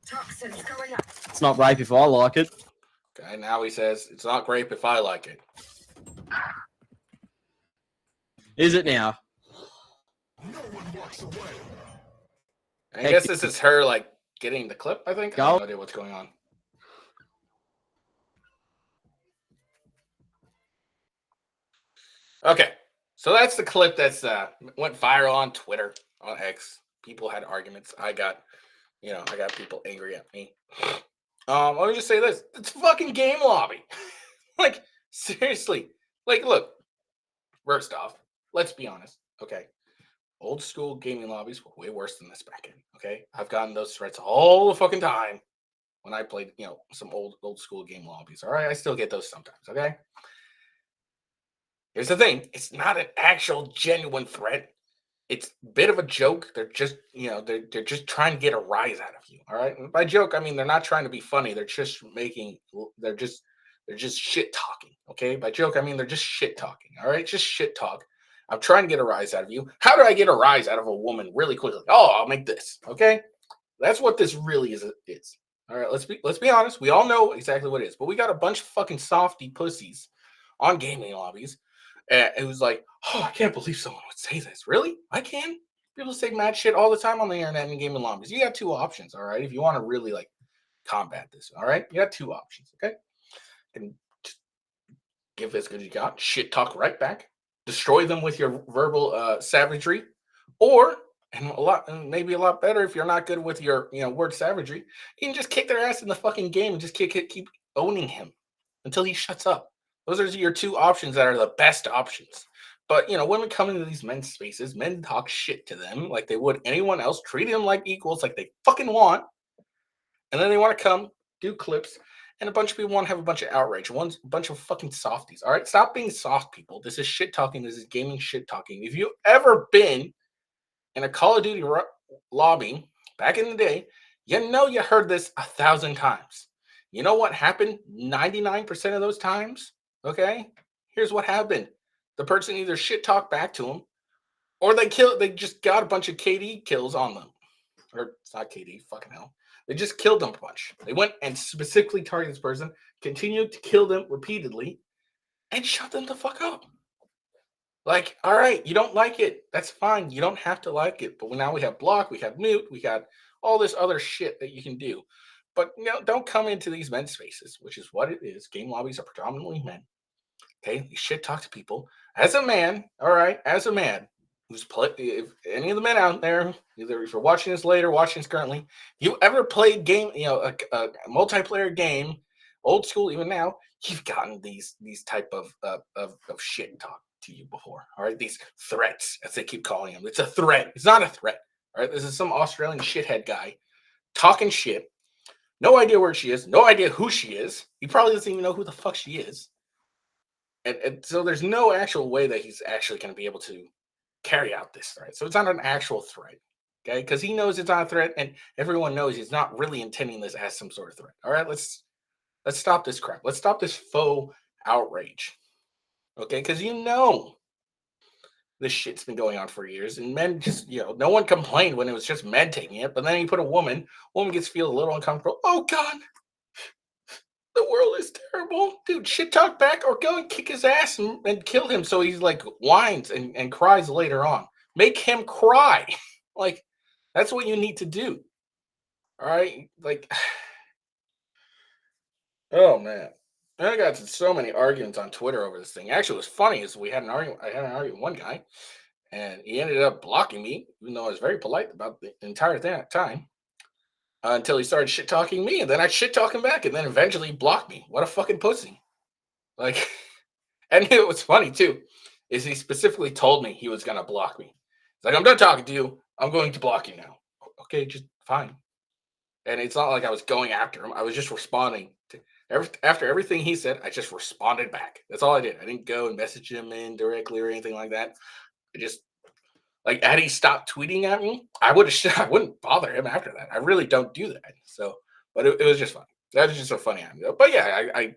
Toxins going up. It's not rape if I like it. Okay, now he says, it's not grape if I like it. Is it now? I guess this is her, getting the clip, I think. I have no idea what's going on. Okay, so that's the clip that's went viral on Twitter, on X. People had arguments. I got You know, I got people angry at me. Let me just say this: it's fucking game lobby. Like, seriously. Like, look. First off, let's be honest. Okay, old school gaming lobbies were way worse than this back in. Okay, I've gotten those threats all the fucking time when I played, you know, some old school game lobbies. All right, I still get those sometimes. Okay. Here's the thing: it's not an actual genuine threat. It's a bit of a joke. They're just, you know, they're just trying to get a rise out of you. All right. And by joke, I mean they're not trying to be funny. They're just making. They're just shit talking. Okay. By joke, I mean they're just shit talking. All right. Just shit talk. I'm trying to get a rise out of you. How do I get a rise out of a woman really quickly? Oh, I'll make this. Okay. That's what this really is. All right. Let's be honest. We all know exactly what it is. But we got a bunch of fucking softy pussies on gaming lobbies. And it was like, oh, I can't believe someone would say this. Really? I can. People say mad shit all the time on the internet and gaming lobbies. You got two options, all right? If you want to really like combat this, all right? You got two options, okay? And just give as good as you got. Shit talk right back. Destroy them with your verbal savagery, or and maybe a lot better if you're not good with your word savagery. You can just kick their ass in the fucking game and just keep owning him until he shuts up. Those are your two options that are the best options. But, you know, women come into these men's spaces, men talk shit to them like they would anyone else, treat them like equals, like they fucking want. And then they want to come, do clips, and a bunch of people want to have a bunch of outrage. A bunch of fucking softies. All right, stop being soft, people. This is shit talking. This is gaming shit talking. If you've ever been in a Call of Duty lobby back in the day, you know you heard this 1,000 times. You know what happened 99% of those times? Okay, here's what happened: the person either shit talked back to him, or they just got a bunch of KD kills on them, or it's not KD, fucking hell. They just killed them a bunch. They went and specifically targeted this person, continued to kill them repeatedly, and shut them the fuck up. Like, all right, you don't like it, that's fine. You don't have to like it. But now we have block, we have mute, we got all this other shit that you can do. But don't come into these men's spaces, which is what it is. Game lobbies are predominantly men. Okay, you shit talk to people. As a man, all right, as a man who's played, if any of the men out there, either if you're watching this later, watching this currently, you ever played game, a multiplayer game, old school, even now, you've gotten these type of shit talk to you before. All right, these threats, as they keep calling them. It's a threat. It's not a threat. All right, this is some Australian shithead guy talking shit. No idea where she is. No idea who she is. He probably doesn't even know who the fuck she is. And so there's no actual way that he's actually going to be able to carry out this threat. So it's not an actual threat. Okay. Because he knows it's not a threat. And everyone knows he's not really intending this as some sort of threat. All right. Let's stop this crap. Let's stop this faux outrage. Okay. Because this shit's been going on for years, and men just, no one complained when it was just men taking it. But then you put a woman gets feel a little uncomfortable. Oh God, the world is terrible, dude. Shit talk back, or go and kick his ass and kill him so he's like whines and cries later on. Make him cry. Like, that's what you need to do. All right, like, oh man. I got so many arguments on Twitter over this thing. Actually, what's funny is I had an argument with one guy, and he ended up blocking me, even though I was very polite about the entire time, until he started shit talking me, and then I shit talk him back, and then eventually he blocked me. What a fucking pussy! Like, and it was funny too, is he specifically told me he was gonna block me. He's like, I'm done talking to you. I'm going to block you now. Okay, just fine. And it's not like I was going after him. I was just responding to. After everything he said, I just responded back. That's all I did. I didn't go and message him in directly or anything like that. I just, like, had he stopped tweeting at me, I wouldn't bother him after that. I really don't do that. So, but it was just fun. That was just a funny anecdote. But yeah, I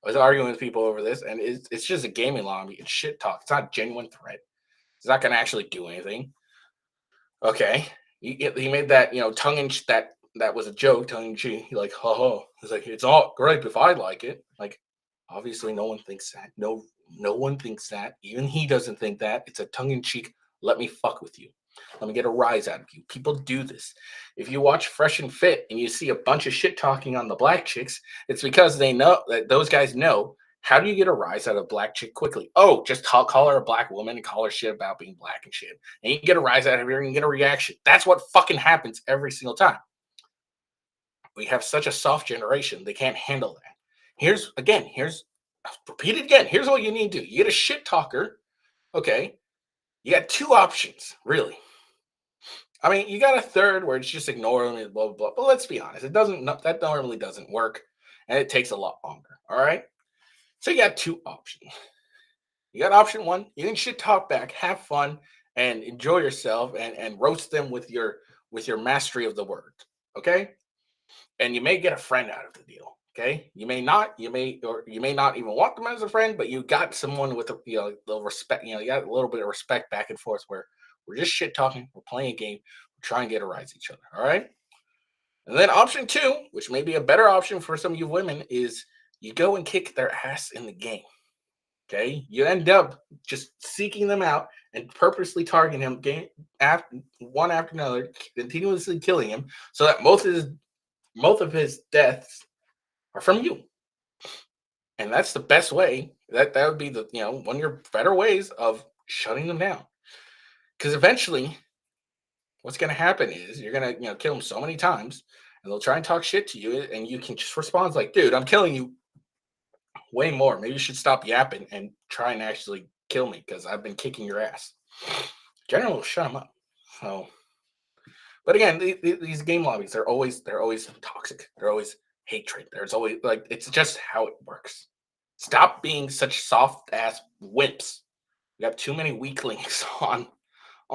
was arguing with people over this, and it's just a gaming lobby. It's shit talk. It's not a genuine threat. It's not going to actually do anything. Okay, he made that tongue in that was a joke, tongue in cheek. Like, ha. He's like, it's all great if I like it. Like, obviously, no one thinks that. No one thinks that. Even he doesn't think that. It's a tongue in cheek. Let me fuck with you. Let me get a rise out of you. People do this. If you watch Fresh and Fit and you see a bunch of shit talking on the black chicks, it's because they know that those guys know how do you get a rise out of a black chick quickly. Oh, just call her a black woman and call her shit about being black and shit. And you can get a rise out of her and get a reaction. That's what fucking happens every single time. we have such a soft generation, they can't handle that. Here's repeat it again. Here's what you need to do. You get a shit talker, okay? You got two options, really. I mean, you got a third where it's just ignore them and blah, blah, blah. But let's be honest, that normally doesn't work, and it takes a lot longer. All right. So you got two options. You got option one, you can shit talk back, have fun, and enjoy yourself and roast them with your mastery of the word. Okay. And you may get a friend out of the deal. Okay. You may not even want them as a friend, but you got someone with the respect, you got a little bit of respect back and forth where we're just shit talking, we're playing a game, we're trying to get a rise each other. All right. And then option two, which may be a better option for some of you women, is you go and kick their ass in the game. Okay, you end up just seeking them out and purposely targeting him one after another, continuously killing him, so that most of his deaths are from you. And that's the best way. That would be one of your better ways of shutting them down. Because eventually, what's going to happen is you're going to kill them so many times, and they'll try and talk shit to you, and you can just respond like, "Dude, I'm killing you way more. Maybe you should stop yapping and try and actually kill me because I've been kicking your ass." General will shut them up. So, but again, these game lobbies, they're always toxic. They're always hatred. There's always it's just how it works. Stop being such soft ass wimps. We have too many weaklings on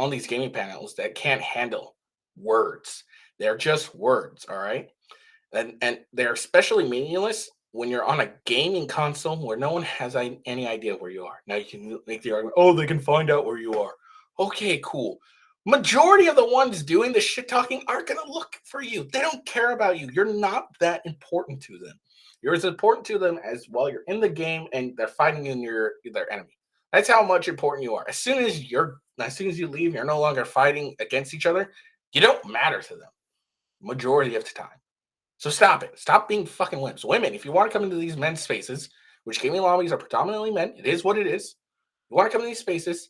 these gaming panels that can't handle words. They're just words, all right? And they're especially meaningless when you're on a gaming console where no one has any idea where you are. Now you can make the argument, oh, they can find out where you are. Okay, cool. Majority of the ones doing the shit talking aren't going to look for you. They don't care about you. You're not that important to them. You're as important to them as while you're in the game and they're fighting in their enemy. That's how much important you are. As soon as you leave, you're no longer fighting against each other. You don't matter to them. Majority of the time. So stop it. Stop being fucking wimps. Women, if you want to come into these men's spaces, which gaming lobbies are predominantly men, it is what it is. You want to come into these spaces,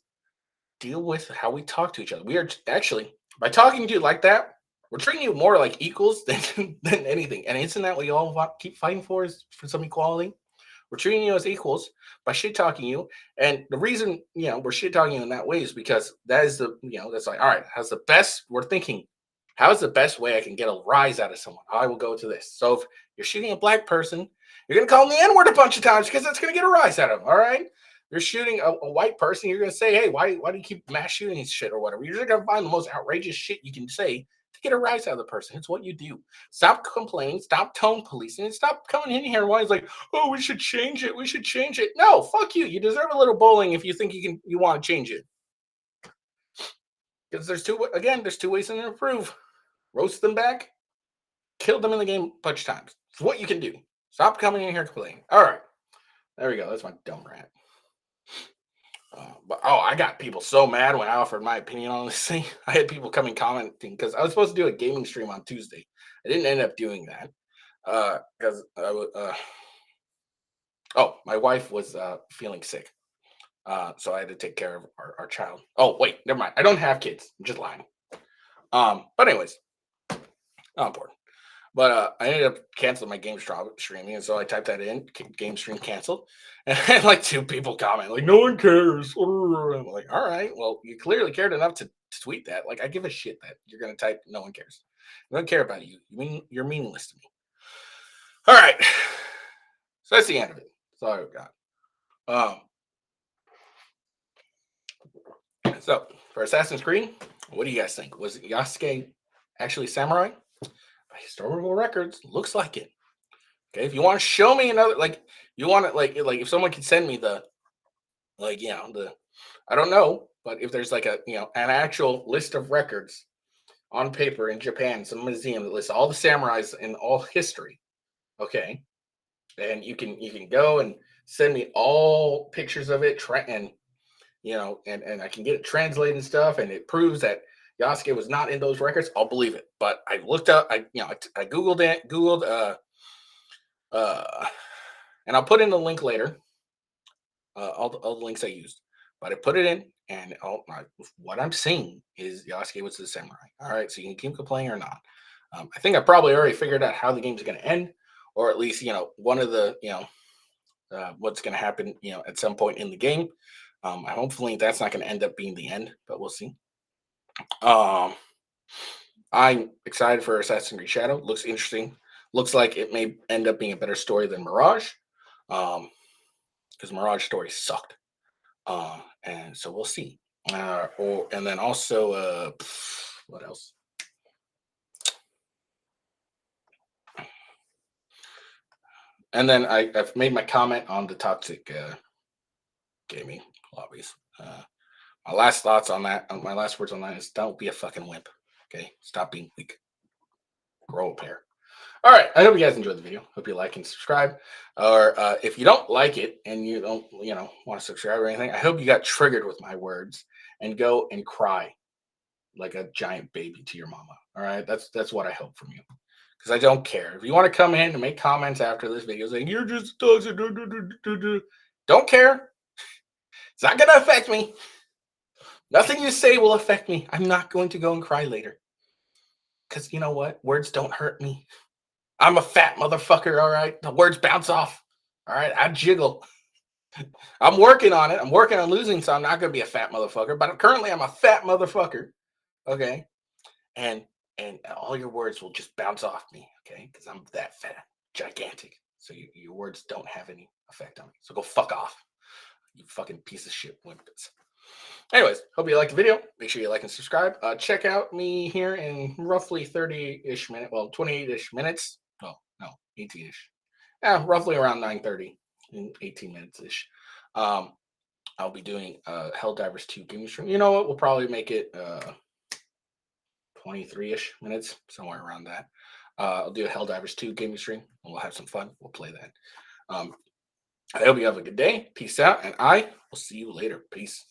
deal with how we talk to each other. We are actually, by talking to you like that, we're treating you more like equals than anything. And isn't that what you all keep fighting for, is for some equality? We're treating you as equals by shit talking you. And the reason, we're shit talking you in that way is because that is that's like, all right, we're thinking, how is the best way I can get a rise out of someone? I will go to this. So if you're shooting a black person, you're going to call them the N-word a bunch of times because that's going to get a rise out of them, all right? You're shooting a white person, you're going to say, hey, why do you keep mass shooting and shit or whatever? You're just going to find the most outrageous shit you can say to get a rise out of the person. It's what you do. Stop complaining, stop tone policing, and stop coming in here while it's like, oh, we should change it. We should change it. No, fuck you. You deserve a little bowling if you think you want to change it. Because there's two ways to improve. Roast them back, kill them in the game a bunch of times. It's what you can do. Stop coming in here complaining. All right. There we go. That's my dumb rant. I got people so mad when I offered my opinion on this thing. I had people coming commenting because I was supposed to do a gaming stream on Tuesday. I didn't end up doing that because my wife was feeling sick. So I had to take care of our child. Oh, wait, never mind. I don't have kids. I'm just lying. But anyways. Not important. But I ended up canceling my game streaming, and so I typed that in, game stream canceled, and I had like two people comment, like, no one cares. I'm like, all right, well, you clearly cared enough to tweet that. Like, I give a shit that you're going to type, no one cares. I don't care about you. You're meaningless to me. All right. So that's the end of it. That's all I've got. So, for Assassin's Creed, what do you guys think? Was Yasuke actually samurai? By historical records, looks like it. Okay, if you want to show me another, you want to, like if someone can send me the I don't know, but if there's an actual list of records on paper in Japan, some museum that lists all the samurais in all history, okay, and you can go and send me all pictures of it, and I can get it translated and stuff, and it proves that Yasuke was not in those records, I'll believe it. But I looked up, I Googled it, and I'll put in the link later, all the links I used. But I put it in, and what I'm seeing is Yasuke was the samurai. All right, so you can keep complaining or not. I think I probably already figured out how the game's going to end, or at least one of the what's going to happen at some point in the game. Hopefully that's not going to end up being the end, but we'll see. I'm excited for Assassin's Creed Shadow. Looks interesting. Looks like it may end up being a better story than Mirage, because Mirage story sucked. And so we'll see. And then also, what else? And then I've made my comment on the toxic gaming lobbies. My last thoughts on that, my last words on that is don't be a fucking wimp. Okay? Stop being weak. Grow a pair. All right. I hope you guys enjoyed the video. Hope you like and subscribe. Or if you don't like it and you don't, want to subscribe or anything, I hope you got triggered with my words and go and cry like a giant baby to your mama. All right. That's what I hope from you. Because I don't care. If you want to come in and make comments after this video saying you're just toxic, don't care. It's not going to affect me. Nothing you say will affect me. I'm not going to go and cry later. Because you know what? Words don't hurt me. I'm a fat motherfucker, all right? The words bounce off, all right? I jiggle. I'm working on it. I'm working on losing, so I'm not going to be a fat motherfucker. But currently, I'm a fat motherfucker, okay? And all your words will just bounce off me, okay? Because I'm that fat, gigantic. So your words don't have any effect on me. So go fuck off, you fucking piece of shit wimpers. Anyways, hope you liked the video. Make sure you like and subscribe. Check out me here in roughly 30-ish minutes. Well, 28-ish minutes. Oh, no, 18-ish. Yeah, roughly around 9:30 in 18 minutes-ish. I'll be doing Helldivers 2 gaming stream. You know what? We'll probably make it 23-ish minutes, somewhere around that. I'll do a Helldivers 2 gaming stream, and we'll have some fun. We'll play that. I hope you have a good day. Peace out, and I will see you later. Peace.